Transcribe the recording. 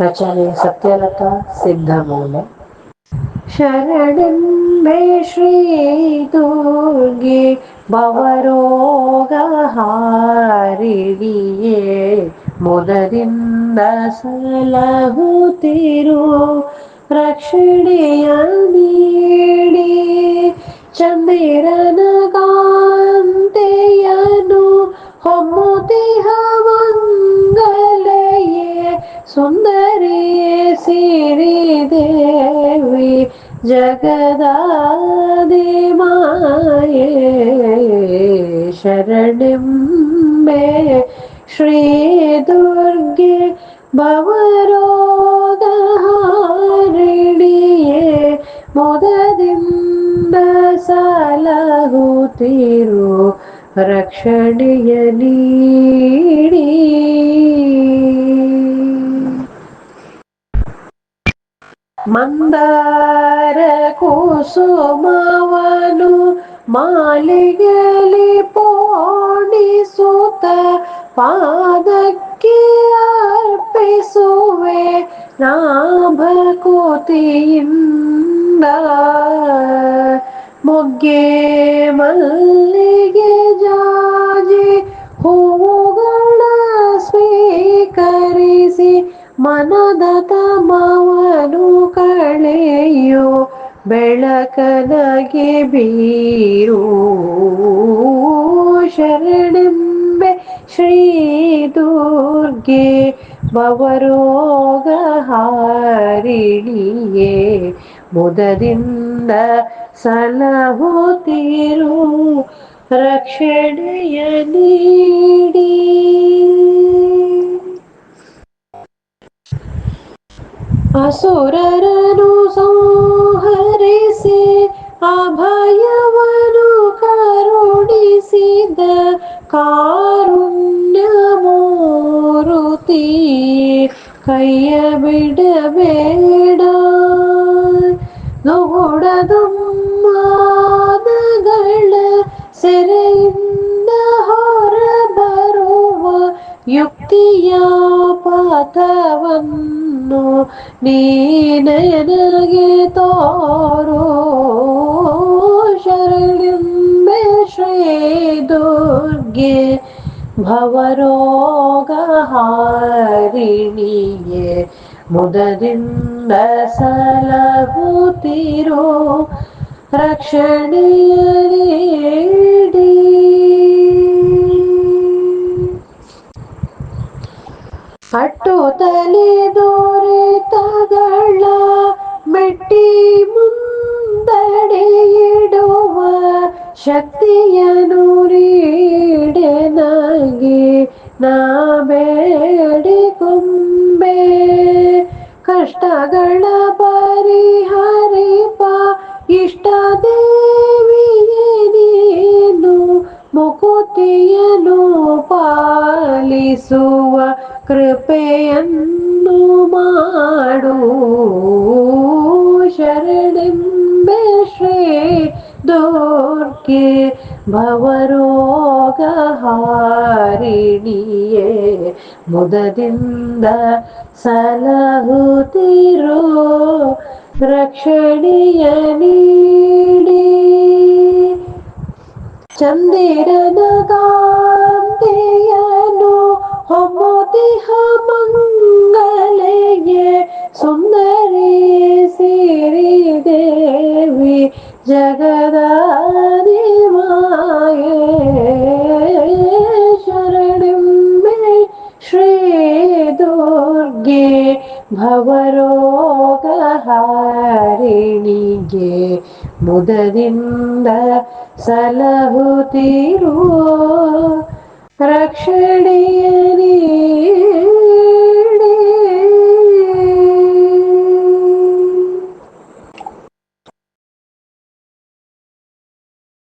ರಚನೆ ಸತ್ಯಲತಾ ಸಿದ್ಧಮೂಲೆ. ಶರಣೆಂಬೆ ಶ್ರೀ ದುರ್ಗೆ ಭವರೋಗ ಹಾರಿಣಿಯೇ, ಮುದದಿಂದ ಸಲಹುತ್ತಿರು ರಕ್ಷಣೆಯ ನೀಡಿ. ಚಂದಿರನ ಕಾಂತೆಯನು ಹೊಮ್ಮುತಿಹ ಮಂಗಲೆಯೇ, ಸುಂದರಿಯೇ ಸಿರಿದೇವಿ ಜಗದಾದಿ ಮಾಯೇ. ಶರಣೆಂಬೆ ಶ್ರೀ ದುರ್ಗೆ ಭವರೋಗ ಹಾರಿಣಿಯೇ, ಮುದದಿಂದ ಸಲಹುತ್ತಿರು ರಕ್ಷಣೆಯ ನೀಡಿ. ಮಂದಾರ ಕುಸುಮವನು ಮಾಲಿಗೆಲಿ ಪೋಣಿಸುತ್ತ, ಪಾದಕ್ಕೆ ಅರ್ಪಿಸುವೆ ನಾ ಭಕುತಿಯಿಂದ. ಮೊಗ್ಗೆ ಮಲ್ಲಿಗೆ ಜಾಜಿ ಹೂವುಗಳ ಸ್ವೀಕರಿಸಿ, ಮನದ ತಮವನು ಕಳೆಯೋ ಬೆಳಕನಗೆ ಬೀರು. ಶರಣೆಂಬೆ ಶ್ರೀ ದುರ್ಗೆ ಭವರೋಗ ಹಾರಿಣಿಯೇ, ಮುದದಿಂದ ಸಲಹುತ್ತಿರು ರಕ್ಷಣೆಯ ನೀಡಿ. ಅಸುರರನು ಸಂಹರಿಸಿ ಅಭಯವನು ಕರುಣಿಸಿದ ಕಾರುಣ್ಯ ಮೂರುತಿ, ಕೈಯ ಬಿಡಬೇಡ. ದುಗುಡದುಮ್ಮಾನಗಳ ಸೆರೆಯಿಂದ ಹೊರಬರುವ ಯುಕ್ತಿಯ ಪಥವನ್ನು ನೀನಗೆ ತೋರು. ಶರಣೆಂಬೆ ಶ್ರೀ ದುರ್ಗೆ ಭವರೋಗ ಹಾರಿಣಿಯೇ, ಮುದದಿಂದ ಸಲಹುತ್ತಿರು ರಕ್ಷಣೆಯ ನೀಡಿ. ಅಟ್ಟುತ್ತಲೇ ದೊರೆತಗಳ ಮೆಟ್ಟಿ ಮುಂದಡೆಯಿಡುವ ಶಕ್ತಿಯನು ನೀಡೆನಗೆ ನಾ ಬೇಡಿಕೊಂಬೆ. ಕಷ್ಟಗಳ ಪರಿಹರಿಪ ಇಷ್ಟ ದೇವಿಯೇ ನೀನು, ಮುಕುತಿಯನು ಪಾಲಿಸುವ ಕೃಪೆಯನ್ನು ಮಾಡು. ಶರಣೆಂಬೆ ಶ್ರೀ ದುರ್ಗೆ ಭವರೋಗ ಹಾರಿಣಿಯೇ, ಮುದದಿಂದ ಸಲಹುತ್ತಿರು ರಕ್ಷಣೆಯ ನೀಡಿ. ಚಂದಿರನ ಕಾಂತೆಯನು ಹೊಮ್ಮುತಿಹ ಮಂಗಲೆಯೇ, ಸುಂದರಿ ಸಿರಿದೇವಿ ಜಗದಾದಿ ಮಾಯೇ. ಶರಣೆಂಬೆ ಶ್ರೀ ದುರ್ಗೆ ಭವರೋಗ ಹಾರಿಣಿಗೆ, ಮುದದಿಂದ ಸಲಹುತ್ತಿರು ರಕ್ಷಣೆ